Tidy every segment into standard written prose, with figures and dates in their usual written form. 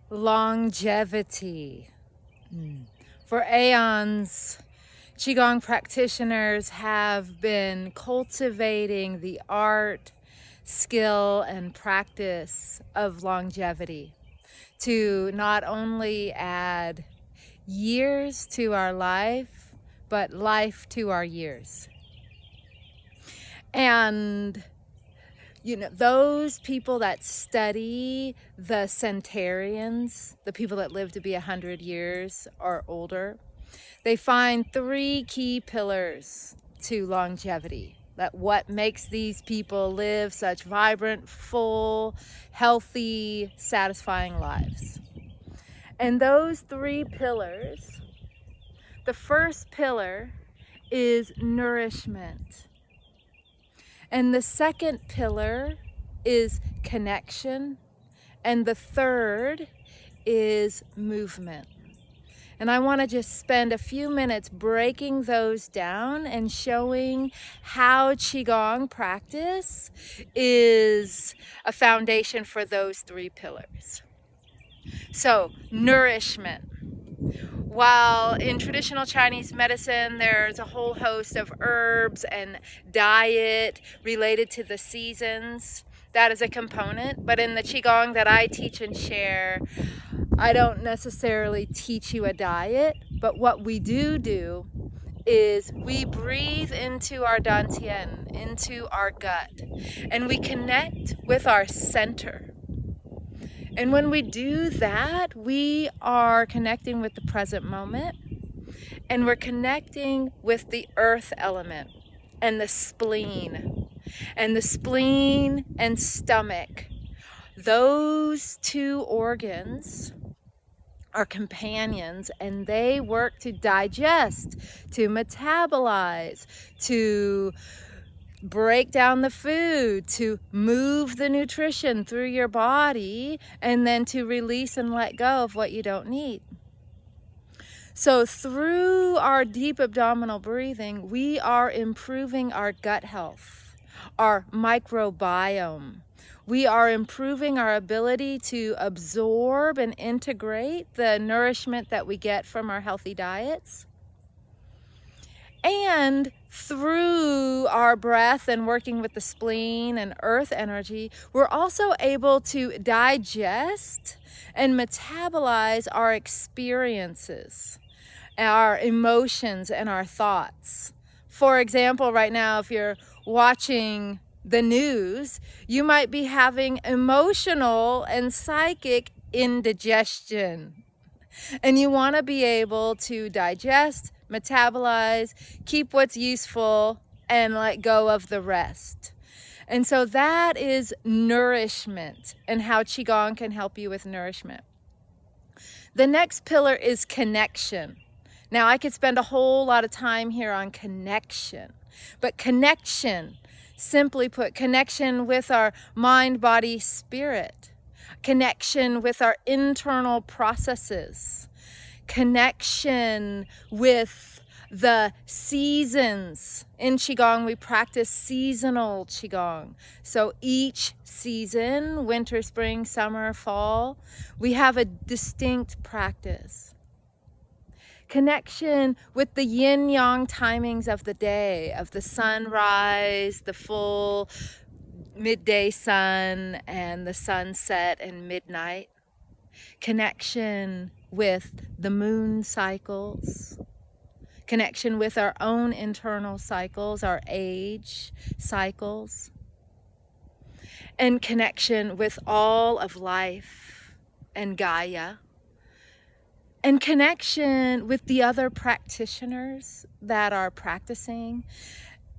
Longevity. For aeons, Qigong practitioners have been cultivating the art, skill, and practice of longevity to not only add years to our life, but life to our years. And those people that study the centenarians, the people that live to be 100 years or older, they find 3 key pillars to longevity. That what makes these people live such vibrant, full, healthy, satisfying lives. And those 3 pillars, the first pillar is nourishment. And the second pillar is connection. And the third is movement. And I want to just spend a few minutes breaking those down and showing how Qigong practice is a foundation for those 3 pillars. So, nourishment. While in traditional Chinese medicine, there's a whole host of herbs and diet related to the seasons, that is a component. But in the Qigong that I teach and share, I don't necessarily teach you a diet, but what we do is we breathe into our dantian, into our gut, and we connect with our center. And when we do that, we are connecting with the present moment, and we're connecting with the earth element and the spleen. And the spleen and stomach, those 2 organs are companions, and they work to digest, to metabolize, to break down the food, to move the nutrition through your body, and then to release and let go of what you don't need. So through our deep abdominal breathing, we are improving our gut health, our microbiome. We are improving our ability to absorb and integrate the nourishment that we get from our healthy diets. And through our breath and working with the spleen and earth energy, we're also able to digest and metabolize our experiences, our emotions, and our thoughts. For example, right now, if you're watching the news, you might be having emotional and psychic indigestion. And you want to be able to digest, metabolize, keep what's useful, and let go of the rest. And so that is nourishment, and how Qigong can help you with nourishment. The next pillar is connection. Now, I could spend a whole lot of time here on connection, but connection, simply put, connection with our mind, body, spirit, connection with our internal processes, connection with the seasons. In Qigong, we practice seasonal Qigong. So each season, winter, spring, summer, fall, we have a distinct practice. Connection with the yin-yang timings of the day, of the sunrise, the full midday sun, and the sunset and midnight. Connection with the moon cycles. Connection with our own internal cycles, our age cycles. And connection with all of life and Gaia. And connection with the other practitioners that are practicing.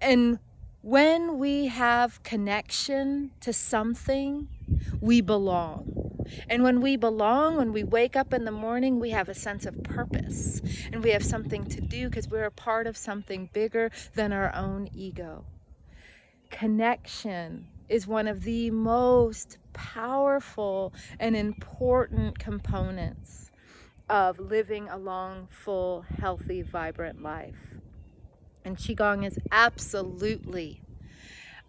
And when we have connection to something, we belong. And when we belong, when we wake up in the morning, we have a sense of purpose. And we have something to do because we're a part of something bigger than our own ego. Connection is one of the most powerful and important components of living a long, full, healthy, vibrant life. And Qigong is absolutely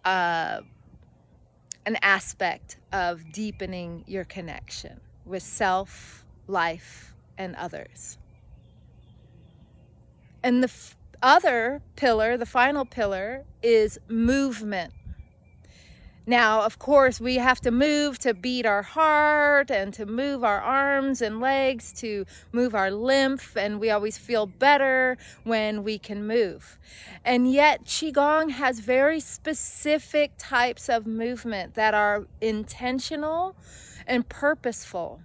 an aspect of deepening your connection. with self, life, and others. And the other pillar, the final pillar, is movement. Now, of course, we have to move to beat our heart and to move our arms and legs, to move our lymph, and we always feel better when we can move. And yet, Qigong has very specific types of movement that are intentional and purposeful.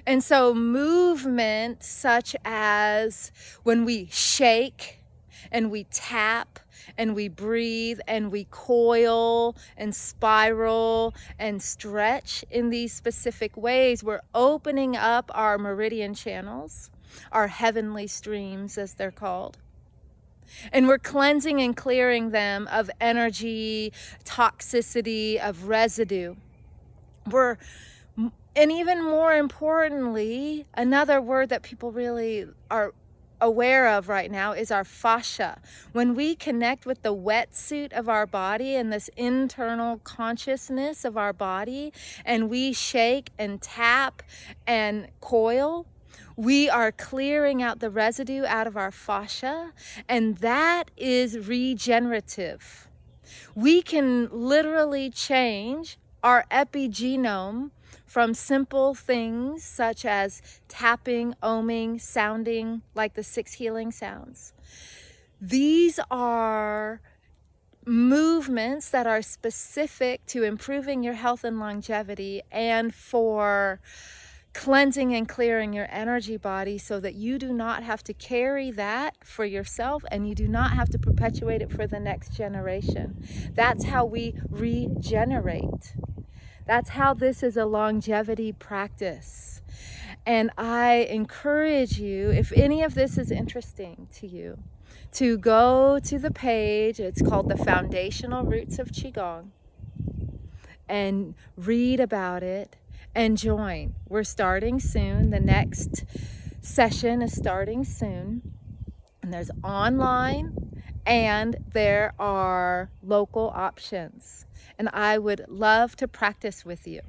And so movement such as when we shake and we tap and we breathe and we coil and spiral and stretch in these specific ways, we're opening up our meridian channels, our heavenly streams as they're called. And we're cleansing and clearing them of energy, toxicity, of residue. And even more importantly, another word that people really are aware of right now is our fascia. When we connect with the wetsuit of our body and this internal consciousness of our body, and we shake and tap and coil, we are clearing out the residue out of our fascia, and that is regenerative. We can literally change our epigenome from simple things such as tapping, oming, sounding like the 6 healing sounds. These are movements that are specific to improving your health and longevity and for cleansing and clearing your energy body so that you do not have to carry that for yourself and you do not have to perpetuate it for the next generation. That's how we regenerate. That's how this is a longevity practice. And I encourage you, if any of this is interesting to you, to go to the page. It's called The Foundational Roots of Qigong, and read about it and join. We're starting soon. The next session is starting soon. And there's online and there are local options. And I would love to practice with you.